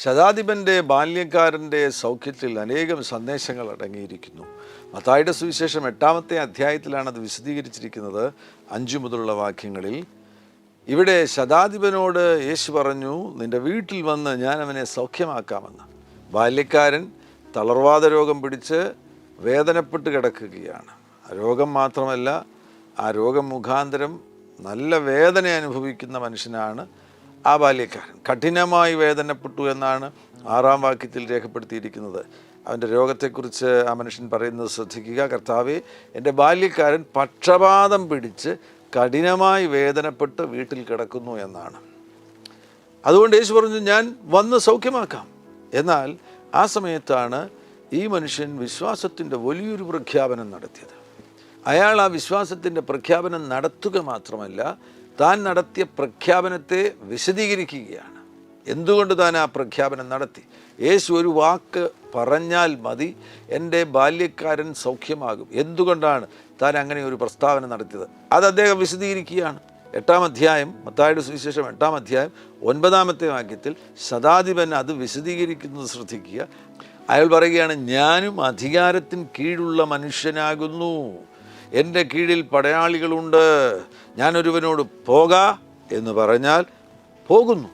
ശതാധിപൻ്റെ ബാല്യക്കാരൻ്റെ സൗഖ്യത്തിൽ അനേകം സന്ദേശങ്ങൾ അടങ്ങിയിരിക്കുന്നു. മത്തായിയുടെ സുവിശേഷം 8-ാമത്തെ അധ്യായത്തിലാണ് അത് വിശദീകരിച്ചിരിക്കുന്നത്. 5 മുതലുള്ള വാക്യങ്ങളിൽ ഇവിടെ ശതാധിപനോട് യേശു പറഞ്ഞു, നിൻ്റെ വീട്ടിൽ വന്ന് ഞാൻ അവനെ സൗഖ്യമാക്കാമെന്ന്. ബാല്യക്കാരൻ തളർവാദ രോഗം പിടിച്ച് വേദനപ്പെട്ട് കിടക്കുകയാണ്. രോഗം മാത്രമല്ല, ആ രോഗം മുഖാന്തരം നല്ല വേദന അനുഭവിക്കുന്ന മനുഷ്യനാണ് ആ ബാല്യക്കാരൻ. കഠിനമായി വേദനപ്പെട്ടു എന്നാണ് 6-ാം വാക്യത്തിൽ രേഖപ്പെടുത്തിയിരിക്കുന്നത്. അവൻ്റെ രോഗത്തെക്കുറിച്ച് ആ മനുഷ്യൻ പറയുന്നത് ശ്രദ്ധിക്കുക. കർത്താവേ, എൻ്റെ ബാല്യക്കാരൻ പക്ഷപാതം പിടിച്ച് കഠിനമായി വേദനപ്പെട്ട് വീട്ടിൽ കിടക്കുന്നു എന്നാണ്. അതുകൊണ്ട് യേശു പറഞ്ഞു, ഞാൻ വന്ന് സൗഖ്യമാക്കാം. എന്നാൽ ആ സമയത്താണ് ഈ മനുഷ്യൻ വിശ്വാസത്തിൻ്റെ വലിയൊരു പ്രഖ്യാപനം നടത്തിയത്. അയാൾ ആ വിശ്വാസത്തിൻ്റെ പ്രഖ്യാപനം നടത്തുക മാത്രമല്ല, താൻ നടത്തിയ പ്രഖ്യാപനത്തെ വിശദീകരിക്കുകയാണ്. എന്തുകൊണ്ട് താൻ ആ പ്രഖ്യാപനം നടത്തി? യേശു ഒരു വാക്ക് പറഞ്ഞാൽ മതി, എൻ്റെ ബാല്യക്കാരൻ സൗഖ്യമാകും. എന്തുകൊണ്ടാണ് താൻ അങ്ങനെ ഒരു പ്രസ്താവന നടത്തിയത്? അത് അദ്ദേഹം വിശദീകരിക്കുകയാണ്. 8-ാം അധ്യായം, മത്തായിയുടെ സുവിശേഷം 8-ാം അധ്യായം 9-ാമത്തെ വാക്യത്തിൽ ശതാധിപൻ അത് വിശദീകരിക്കുന്നത് ശ്രദ്ധിക്കുക. അയാൾ പറയുകയാണ്, ഞാനും അധികാരത്തിന് കീഴുള്ള മനുഷ്യനാകുന്നു, എൻ്റെ കീഴിൽ പടയാളികളുണ്ട്. ഞാനൊരുവനോട് പോക എന്ന് പറഞ്ഞാൽ പോകുന്നു,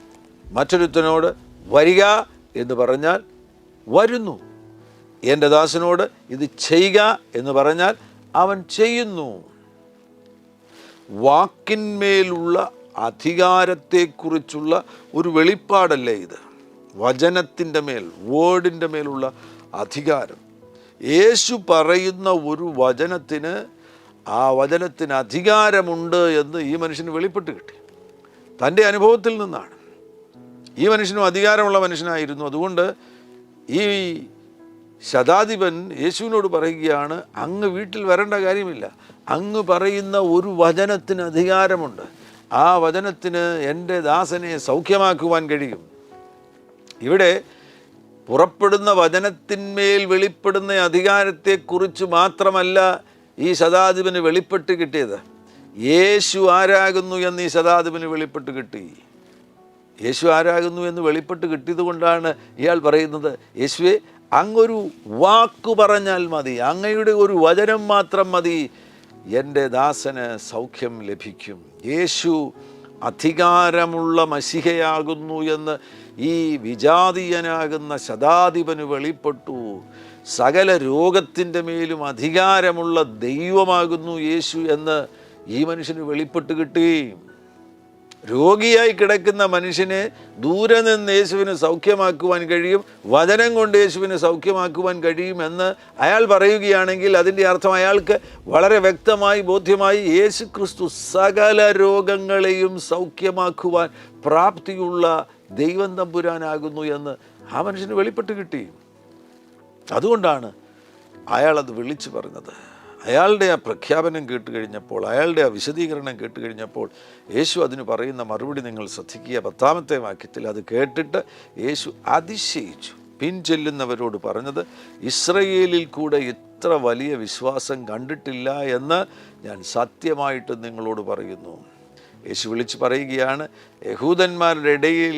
മറ്റൊരുത്തനോട് വരിക എന്ന് പറഞ്ഞാൽ വരുന്നു, എൻ്റെ ദാസനോട് ഇത് ചെയ്യുക എന്ന് പറഞ്ഞാൽ അവൻ ചെയ്യുന്നു. വാക്കിന്മേലുള്ള അധികാരത്തെക്കുറിച്ചുള്ള ഒരു വെളിപ്പാടല്ലേ ഇത്? വചനത്തിൻ്റെ മേൽ, വേർഡിൻ്റെ മേലുള്ള അധികാരം. യേശു പറയുന്ന ഒരു വചനത്തിന്, ആ വചനത്തിന് അധികാരമുണ്ട് എന്ന് ഈ മനുഷ്യന് വെളിപ്പെട്ട് കിട്ടി. തൻ്റെ അനുഭവത്തിൽ നിന്നാണ്. ഈ മനുഷ്യനും അധികാരമുള്ള മനുഷ്യനായിരുന്നു. അതുകൊണ്ട് ഈ ശതാധിപൻ യേശുവിനോട് പറയുകയാണ്, അങ്ങ് വീട്ടിൽ വരേണ്ട കാര്യമില്ല, അങ്ങ് പറയുന്ന ഒരു വചനത്തിന് അധികാരമുണ്ട്. ആ വചനത്തിന് എൻ്റെ ദാസനെ സൗഖ്യമാക്കുവാൻ കഴിയും. ഇവിടെ പുറപ്പെടുന്ന വചനത്തിന്മേൽ വെളിപ്പെടുന്ന അധികാരത്തെക്കുറിച്ച് മാത്രമല്ല ഈ ശതാധിപന് വെളിപ്പെട്ട് കിട്ടിയത്. യേശു ആരാകുന്നു എന്ന് ഈ ശതാധിപന് വെളിപ്പെട്ട് കിട്ടി. യേശു ആരാകുന്നു എന്ന് വെളിപ്പെട്ട് കിട്ടിയത് കൊണ്ടാണ് ഇയാൾ പറയുന്നത്, യേശുവേ, അങ്ങൊരു വാക്കു പറഞ്ഞാൽ മതി, അങ്ങയുടെ ഒരു വചനം മാത്രം മതി, എൻ്റെ ദാസന് സൗഖ്യം ലഭിക്കും. യേശു അധികാരമുള്ള മശിഹയാകുന്നു എന്ന് ഈ വിജാതീയനാകുന്ന ശതാധിപന് വെളിപ്പെട്ടു. സകല രോഗത്തിൻ്റെ മേലും അധികാരമുള്ള ദൈവമാകുന്നു യേശു എന്ന് ഈ മനുഷ്യന് വെളിപ്പെട്ട് കിട്ടി. രോഗിയായി കിടക്കുന്ന മനുഷ്യനെ ദൂരെ നിന്ന് യേശുവിന് സൗഖ്യമാക്കുവാൻ കഴിയും, വചനം കൊണ്ട് യേശുവിന് സൗഖ്യമാക്കുവാൻ കഴിയുമെന്ന് അയാൾ പറയുകയാണെങ്കിൽ അതിൻ്റെ അർത്ഥം അയാൾക്ക് വളരെ വ്യക്തമായി ബോധ്യമായി യേശു ക്രിസ്തു സകല രോഗങ്ങളെയും സൗഖ്യമാക്കുവാൻ പ്രാപ്തിയുള്ള ദൈവം തമ്പുരാനാകുന്നു എന്ന് ആ മനുഷ്യന് വെളിപ്പെട്ട് കിട്ടി. അതുകൊണ്ടാണ് അയാളത് വിളിച്ചു പറഞ്ഞത്. അയാളുടെ ആ പ്രഖ്യാപനം കേട്ടുകഴിഞ്ഞപ്പോൾ, അയാളുടെ ആ വിശദീകരണം കേട്ടുകഴിഞ്ഞപ്പോൾ യേശു അതിന് പറയുന്ന മറുപടി നിങ്ങൾ ശ്രദ്ധിക്കുക. 10-ാമത്തെ വാക്യത്തിൽ അത് കേട്ടിട്ട് യേശു അതിശയിച്ചു. പിൻചെല്ലുന്നവരോട് പറഞ്ഞത്, ഇസ്രയേലിൽ കൂടെ ഇത്ര വലിയ വിശ്വാസം കണ്ടിട്ടില്ല എന്ന് ഞാൻ സത്യമായിട്ട് നിങ്ങളോട് പറയുന്നു. യേശു വിളിച്ച് പറയുകയാണ്, യഹൂദന്മാരുടെ ഇടയിൽ,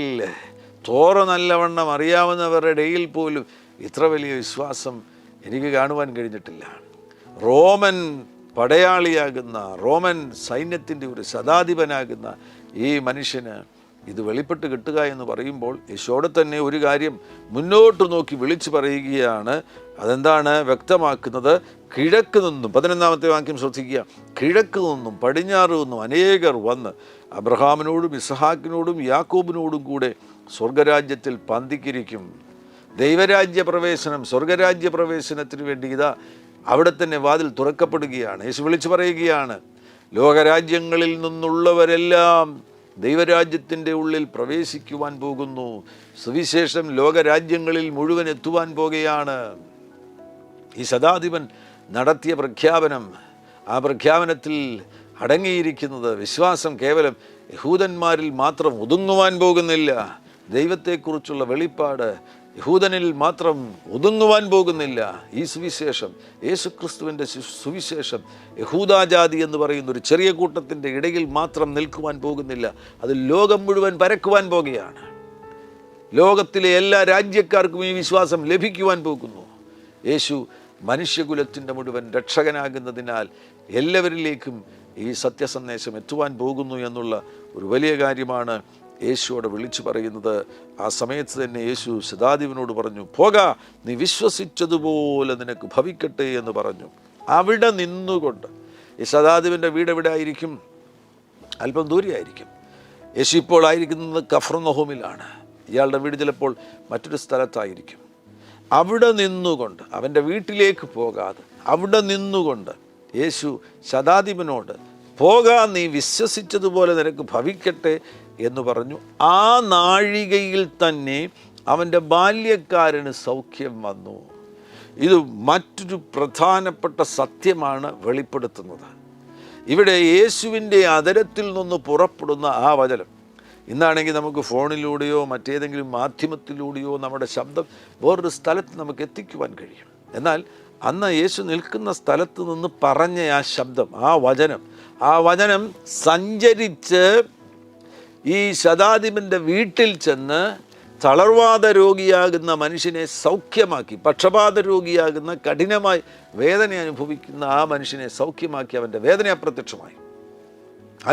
തോറ നല്ലവണ്ണം അറിയാവുന്നവരുടെ ഇടയിൽ പോലും ഇത്ര വലിയ വിശ്വാസം എനിക്ക് കാണുവാൻ കഴിഞ്ഞിട്ടില്ല. റോമൻ പടയാളിയാകുന്ന, റോമൻ സൈന്യത്തിൻ്റെ ഒരു ശതാധിപനാകുന്ന ഈ മനുഷ്യന് ഇത് വെളിപ്പെട്ട് കിട്ടുക എന്ന് പറയുമ്പോൾ യേശുവോടെ തന്നെ ഒരു കാര്യം മുന്നോട്ട് നോക്കി വിളിച്ചു പറയുകയാണ്. അതെന്താണ് വ്യക്തമാക്കുന്നത്? കിഴക്ക് നിന്നും, 11-ാമത്തെ വാക്യം ശ്രദ്ധിക്കുക, കിഴക്ക് നിന്നും പടിഞ്ഞാറ് നിന്നും അനേകർ വന്ന് അബ്രഹാമിനോടും ഇസ്ഹാക്കിനോടും യാക്കോബിനോടും കൂടെ സ്വർഗരാജ്യത്തിൽ പന്തിക്കിരിക്കും. ദൈവരാജ്യ പ്രവേശനം, സ്വർഗരാജ്യ പ്രവേശനത്തിന് വേണ്ടി ഇതാ അവിടെ തന്നെ വാതിൽ തുറക്കപ്പെടുകയാണ്. യേശു വിളിച്ചു പറയുകയാണ്, ലോകരാജ്യങ്ങളിൽ നിന്നുള്ളവരെല്ലാം ദൈവരാജ്യത്തിൻ്റെ ഉള്ളിൽ പ്രവേശിക്കുവാൻ പോകുന്നു. സുവിശേഷം ലോകരാജ്യങ്ങളിൽ മുഴുവൻ എത്തുവാൻ പോകുകയാണ്. ഈ ശതാധിപൻ നടത്തിയ പ്രഖ്യാപനം, ആ പ്രഖ്യാപനത്തിൽ അടങ്ങിയിരിക്കുന്നത്. വിശ്വാസം കേവലം യഹൂദന്മാരിൽ മാത്രം ഒതുങ്ങുവാൻ പോകുന്നില്ല. ദൈവത്തെക്കുറിച്ചുള്ള വെളിപ്പാട് യഹൂദനിൽ മാത്രം ഒതുങ്ങുവാൻ പോകുന്നില്ല. ഈ സുവിശേഷം, യേശുക്രിസ്തുവിൻ്റെ സുവിശേഷം, യഹൂദാജാതി എന്ന് പറയുന്ന ഒരു ചെറിയ കൂട്ടത്തിൻ്റെ ഇടയിൽ മാത്രം നിൽക്കുവാൻ പോകുന്നില്ല. അത് ലോകം മുഴുവൻ പരക്കുവാൻ പോകുകയാണ്. ലോകത്തിലെ എല്ലാ രാജ്യക്കാർക്കും ഈ വിശ്വാസം ലഭിക്കുവാൻ പോകുന്നു. യേശു മനുഷ്യകുലത്തിൻ്റെ മുഴുവൻ രക്ഷകനാകുന്നതിനാൽ എല്ലാവരിലേക്കും ഈ സത്യസന്ദേശം എത്തുവാൻ പോകുന്നു എന്നുള്ള ഒരു വലിയ കാര്യമാണ് യേശുവോട് വിളിച്ചു പറയുന്നത്. ആ സമയത്ത് തന്നെ യേശു ശതാധിപനോട് പറഞ്ഞു, പോക, നീ വിശ്വസിച്ചതുപോലെ നിനക്ക് ഭവിക്കട്ടെ എന്ന് പറഞ്ഞു. അവിടെ നിന്നുകൊണ്ട്, ഈ ശതാധിപൻ്റെ വീട് എവിടെ ആയിരിക്കും? അല്പം ദൂരെയായിരിക്കും. യേശു ഇപ്പോൾ ആയിരിക്കുന്നത് കഫർനഹൂമിലാണ്. ഇയാളുടെ വീട് ചിലപ്പോൾ മറ്റൊരു സ്ഥലത്തായിരിക്കും. അവിടെ നിന്നുകൊണ്ട്, അവൻ്റെ വീട്ടിലേക്ക് പോകാതെ അവിടെ നിന്നുകൊണ്ട് യേശു ശതാധിപനോട്, പോക, നീ വിശ്വസിച്ചതുപോലെ നിനക്ക് ഭവിക്കട്ടെ എന്ന് പറഞ്ഞു. ആ നാഴികയിൽ തന്നെ അവൻ്റെ ബാല്യക്കാരന് സൗഖ്യം വന്നു. ഇത് മറ്റൊരു പ്രധാനപ്പെട്ട സത്യമാണ് വെളിപ്പെടുത്തുന്നത്. ഇവിടെ യേശുവിൻ്റെ അധരത്തിൽ നിന്ന് പുറപ്പെടുന്ന ആ വചനം, ഇന്നാണെങ്കിൽ നമുക്ക് ഫോണിലൂടെയോ മറ്റേതെങ്കിലും മാധ്യമത്തിലൂടെയോ നമ്മുടെ ശബ്ദം വേറൊരു സ്ഥലത്ത് നമുക്ക് എത്തിക്കുവാൻ കഴിയും. എന്നാൽ അന്ന് യേശു നിൽക്കുന്ന സ്ഥലത്ത് നിന്ന് പറഞ്ഞ ആ ശബ്ദം, ആ വചനം സഞ്ചരിച്ച് ഈ ശതാധിപൻ്റെ വീട്ടിൽ ചെന്ന് തളർവാദ രോഗിയാകുന്ന മനുഷ്യനെ സൗഖ്യമാക്കി, പക്ഷപാത രോഗിയാകുന്ന കഠിനമായി വേദന അനുഭവിക്കുന്ന ആ മനുഷ്യനെ സൗഖ്യമാക്കി അവൻ്റെ വേദന അപ്രത്യക്ഷമായി.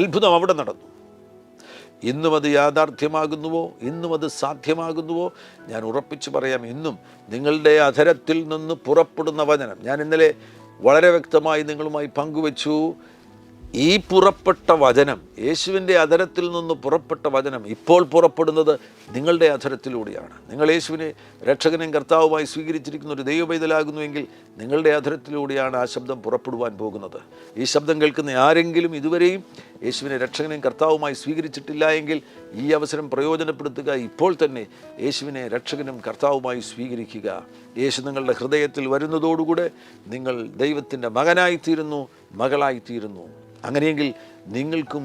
അത്ഭുതം അവിടെ നടന്നു. ഇന്നും അത് യാഥാർത്ഥ്യമാകുന്നുവോ? ഇന്നും അത് സാധ്യമാകുന്നുവോ? ഞാൻ ഉറപ്പിച്ചു പറയാം, ഇന്നും നിങ്ങളുടെ അധരത്തിൽ നിന്ന് പുറപ്പെടുന്ന വചനം, ഞാൻ ഇന്നലെ വളരെ വ്യക്തമായി നിങ്ങളുമായി പങ്കുവച്ചു. ഈ പുറപ്പെട്ട വചനം, യേശുവിൻ്റെ അധരത്തിൽ നിന്ന് പുറപ്പെട്ട വചനം ഇപ്പോൾ പുറപ്പെടുന്നത് നിങ്ങളുടെ അധരത്തിലൂടെയാണ്. നിങ്ങൾ യേശുവിനെ രക്ഷകനും കർത്താവുമായി സ്വീകരിച്ചിരിക്കുന്ന ഒരു ദൈവപൈതലാകുന്നുവെങ്കിൽ നിങ്ങളുടെ അധരത്തിലൂടെയാണ് ആ ശബ്ദം പുറപ്പെടുവാൻ പോകുന്നത്. ഈ ശബ്ദം കേൾക്കുന്ന ആരെങ്കിലും ഇതുവരെയും യേശുവിനെ രക്ഷകനും കർത്താവുമായി സ്വീകരിച്ചിട്ടില്ല എങ്കിൽ ഈ അവസരം പ്രയോജനപ്പെടുത്തുക. ഇപ്പോൾ തന്നെ യേശുവിനെ രക്ഷകനും കർത്താവുമായി സ്വീകരിക്കുക. യേശു നിങ്ങളുടെ ഹൃദയത്തിൽ വരുന്നതോടുകൂടെ നിങ്ങൾ ദൈവത്തിൻ്റെ മകനായിത്തീരുന്നു, മകളായിത്തീരുന്നു. അങ്ങനെയെങ്കിൽ നിങ്ങൾക്കും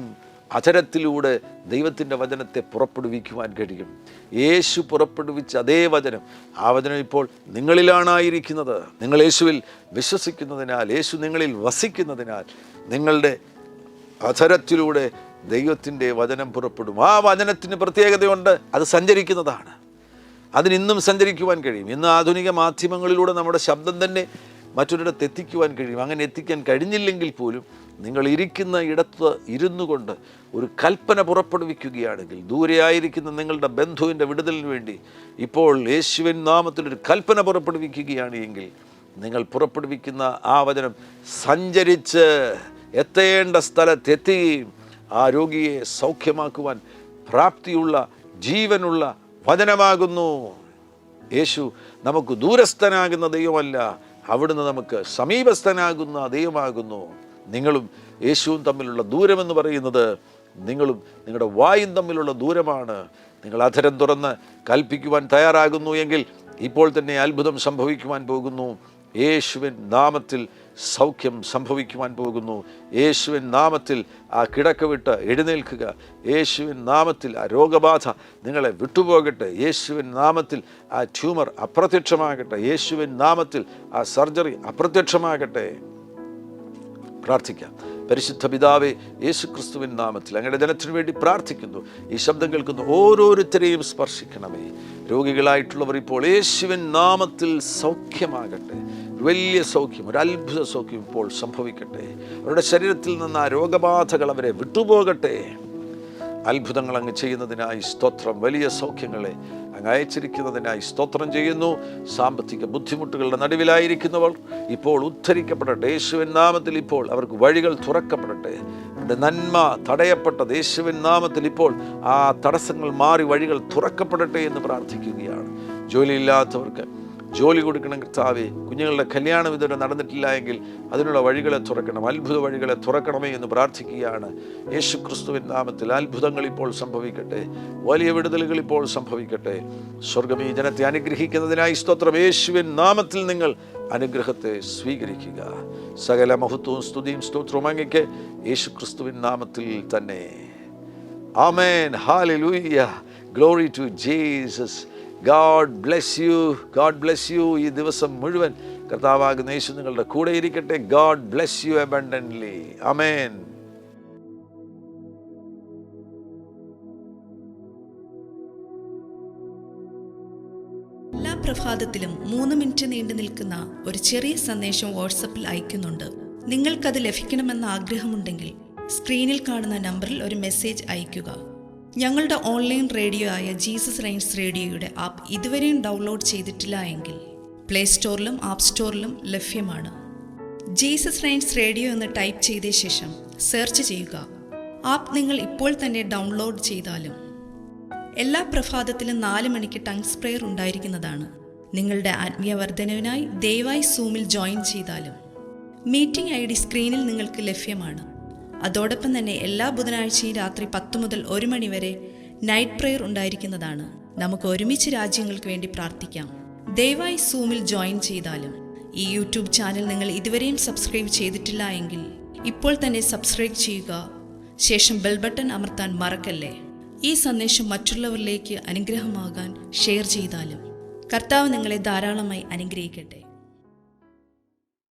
അധരത്തിലൂടെ ദൈവത്തിൻ്റെ വചനത്തെ പുറപ്പെടുവിക്കുവാൻ കഴിയും. യേശു പുറപ്പെടുവിച്ച അതേ വചനം, ആ വചനം ഇപ്പോൾ നിങ്ങളിലാണായിരിക്കുന്നത്. നിങ്ങൾ യേശുവിൽ വിശ്വസിക്കുന്നതിനാൽ, യേശു നിങ്ങളിൽ വസിക്കുന്നതിനാൽ നിങ്ങളുടെ അധരത്തിലൂടെ ദൈവത്തിൻ്റെ വചനം പുറപ്പെടും. ആ വചനത്തിന് പ്രത്യേകതയുണ്ട്, അത് സഞ്ചരിക്കുന്നതാണ്. അതിനിന്നും സഞ്ചരിക്കുവാൻ കഴിയും. ഇന്ന് ആധുനിക മാധ്യമങ്ങളിലൂടെ നമ്മുടെ ശബ്ദം തന്നെ മറ്റൊരിടത്ത് എത്തിക്കുവാൻ കഴിയും. അങ്ങനെ എത്തിക്കാൻ കഴിഞ്ഞില്ലെങ്കിൽ പോലും നിങ്ങൾ ഇരിക്കുന്ന ഇടത്ത് ഇരുന്നു കൊണ്ട് ഒരു കൽപ്പന പുറപ്പെടുവിക്കുകയാണെങ്കിൽ, ദൂരെയായിരിക്കുന്ന നിങ്ങളുടെ ബന്ധുവിൻ്റെ വിടുതലിന് വേണ്ടി ഇപ്പോൾ യേശുവിൻ നാമത്തിലൊരു കൽപ്പന പുറപ്പെടുവിക്കുകയാണ് എങ്കിൽ, നിങ്ങൾ പുറപ്പെടുവിക്കുന്ന ആ വചനം സഞ്ചരിച്ച് എത്തേണ്ട സ്ഥലത്തെത്തി ആ രോഗിയെ സൗഖ്യമാക്കുവാൻ പ്രാപ്തിയുള്ള ജീവനുള്ള വചനമാകുന്നു. യേശു നമുക്ക് ദൂരസ്ഥനാകുന്ന ദൈവമല്ല, അവിടുന്ന് നമുക്ക് സമീപസ്ഥനാകുന്ന ദൈവമാകുന്നു. നിങ്ങളും യേശുവും തമ്മിലുള്ള ദൂരമെന്ന് പറയുന്നത് നിങ്ങളും നിങ്ങളുടെ വായും തമ്മിലുള്ള ദൂരമാണ്. നിങ്ങൾ അധരം തുറന്ന് കൽപ്പിക്കുവാൻ തയ്യാറാകുന്നു എങ്കിൽ ഇപ്പോൾ തന്നെ അത്ഭുതം സംഭവിക്കുവാൻ പോകുന്നു. യേശുവിൻ നാമത്തിൽ സൗഖ്യം സംഭവിക്കുവാൻ പോകുന്നു. യേശുവിൻ നാമത്തിൽ ആ കിടക്ക വിട്ട് എഴുന്നേൽക്കുക. യേശുവിൻ നാമത്തിൽ ആ രോഗബാധ നിങ്ങളെ വിട്ടുപോകട്ടെ. യേശുവിൻ നാമത്തിൽ ആ ട്യൂമർ അപ്രത്യക്ഷമാകട്ടെ. യേശുവിൻ നാമത്തിൽ ആ സർജറി അപ്രത്യക്ഷമാകട്ടെ. പ്രാർത്ഥിക്കാം. പരിശുദ്ധ പിതാവേ, യേശുക്രിസ്തുവിൻ നാമത്തിൽ അങ്ങയുടെ ജനത്തിനു വേണ്ടി പ്രാർത്ഥിക്കുന്നു. ഈ ശബ്ദം കേൾക്കുന്നു ഓരോരുത്തരെയും സ്പർശിക്കണമേ. രോഗികളായിട്ടുള്ളവർ ഇപ്പോൾ യേശുവിൻ നാമത്തിൽ സൗഖ്യമാകട്ടെ. വലിയ സൗഖ്യം, ഒരു അത്ഭുത സൗഖ്യം ഇപ്പോൾ സംഭവിക്കട്ടെ. അവരുടെ ശരീരത്തിൽ നിന്ന് ആ രോഗബാധകൾ അവരെ വിട്ടുപോകട്ടെ. അത്ഭുതങ്ങൾ അങ്ങ് ചെയ്യുന്നതിനായി സ്തോത്രം. വലിയ സൗഖ്യങ്ങളെ അങ്ങ് അയച്ചിരിക്കുന്നതിനായി സ്തോത്രം ചെയ്യുന്നു. സാമ്പത്തിക ബുദ്ധിമുട്ടുകളുടെ നടുവിലായിരിക്കുന്നവർ ഇപ്പോൾ ഉദ്ധരിക്കപ്പെടട്ടെ. യേശുവിൻ നാമത്തിൽ ഇപ്പോൾ അവർക്ക് വഴികൾ തുറക്കപ്പെടട്ടെ. അവരുടെ നന്മ തടയപ്പെട്ട യേശുവിൻ നാമത്തിൽ ഇപ്പോൾ ആ തടസ്സങ്ങൾ മാറി വഴികൾ തുറക്കപ്പെടട്ടെ എന്ന് പ്രാർത്ഥിക്കുകയാണ്. ജോലിയില്ലാത്തവർക്ക് ജോലി കൊടുക്കണം കർത്താവേ. കുഞ്ഞുങ്ങളുടെ കല്യാണം ഇതുവരെ നടന്നിട്ടില്ല എങ്കിൽ അതിനുള്ള വഴികളെ തുറക്കണം, അത്ഭുത വഴികളെ തുറക്കണമേ എന്ന് പ്രാർത്ഥിക്കുകയാണ്. യേശു ക്രിസ്തുവിൻ നാമത്തിൽ അത്ഭുതങ്ങൾ ഇപ്പോൾ സംഭവിക്കട്ടെ. വലിയ വിടുതലുകൾ ഇപ്പോൾ സംഭവിക്കട്ടെ. സ്വർഗ്ഗം ഈ ജനത്തെ അനുഗ്രഹിക്കുന്നതിനായി സ്തോത്രം. യേശുവിൻ നാമത്തിൽ നിങ്ങൾ അനുഗ്രഹത്തെ സ്വീകരിക്കുക. സകല മഹത്വവും സ്തുതിയും സ്തോത്രവും അങ്ങയ്ക്ക് യേശുക്രിസ്തുവിൻ നാമത്തിൽ തന്നെ. ആമേൻ. ഹല്ലേലൂയ. Glory to Jesus. God bless you. God bless you. ഈ ദിവസം മുഴുവൻ കർത്താവാകുന്ന യേശു നിങ്ങളുടെ കൂടെ ഇരിക്കട്ടെ. God bless you abundantly. ആമേൻ. എല്ലാ പ്രഭാതത്തിലും 3 മിനിറ്റ് നീണ്ടു നിൽക്കുന്ന ഒരു ചെറിയ സന്ദേശം വാട്സപ്പിൽ അയക്കുന്നുണ്ട്. നിങ്ങൾക്കത് ലഭിക്കണമെന്ന ആഗ്രഹമുണ്ടെങ്കിൽ സ്ക്രീനിൽ കാണുന്ന നമ്പറിൽ ഒരു മെസ്സേജ് അയയ്ക്കുക. ഞങ്ങളുടെ ഓൺലൈൻ റേഡിയോ ആയ ജീസസ് റെയിൻസ് റേഡിയോയുടെ ആപ്പ് ഇതുവരെയും ഡൗൺലോഡ് ചെയ്തിട്ടില്ല എങ്കിൽ പ്ലേ സ്റ്റോറിലും ആപ്പ് സ്റ്റോറിലും ലഭ്യമാണ്. ജീസസ് റെയിൻസ് റേഡിയോ എന്ന് ടൈപ്പ് ചെയ്ത ശേഷം സെർച്ച് ചെയ്യുക. ആപ്പ് നിങ്ങൾ ഇപ്പോൾ തന്നെ ഡൗൺലോഡ് ചെയ്താലും. എല്ലാ പ്രഭാതത്തിലും 4 മണിക്ക് ടങ്സ് പ്രെയർ ഉണ്ടായിരിക്കുന്നതാണ്. നിങ്ങളുടെ ആത്മീയ വർധനവിനായി ദയവായി സൂമിൽ ജോയിൻ ചെയ്താലും. മീറ്റിംഗ് ID സ്ക്രീനിൽ നിങ്ങൾക്ക് ലഭ്യമാണ്. അതോടൊപ്പം തന്നെ എല്ലാ ബുധനാഴ്ചയും രാത്രി 10 മുതൽ 1 മണി വരെ നൈറ്റ് പ്രെയർ ഉണ്ടായിരിക്കുന്നതാണ്. നമുക്ക് ഒരുമിച്ച് രാജ്യങ്ങൾക്ക് വേണ്ടി പ്രാർത്ഥിക്കാം. ദയവായി സൂമിൽ ജോയിൻ ചെയ്താലും. ഈ യൂട്യൂബ് ചാനൽ നിങ്ങൾ ഇതുവരെയും സബ്സ്ക്രൈബ് ചെയ്തിട്ടില്ല എങ്കിൽ ഇപ്പോൾ തന്നെ സബ്സ്ക്രൈബ് ചെയ്യുക. ശേഷം ബെൽ ബട്ടൺ അമർത്താൻ മറക്കല്ലേ. ഈ സന്ദേശം മറ്റുള്ളവരിലേക്ക് അനുഗ്രഹമാകാൻ ഷെയർ ചെയ്താലും. കർത്താവ് നിങ്ങളെ ധാരാളമായി അനുഗ്രഹിക്കട്ടെ.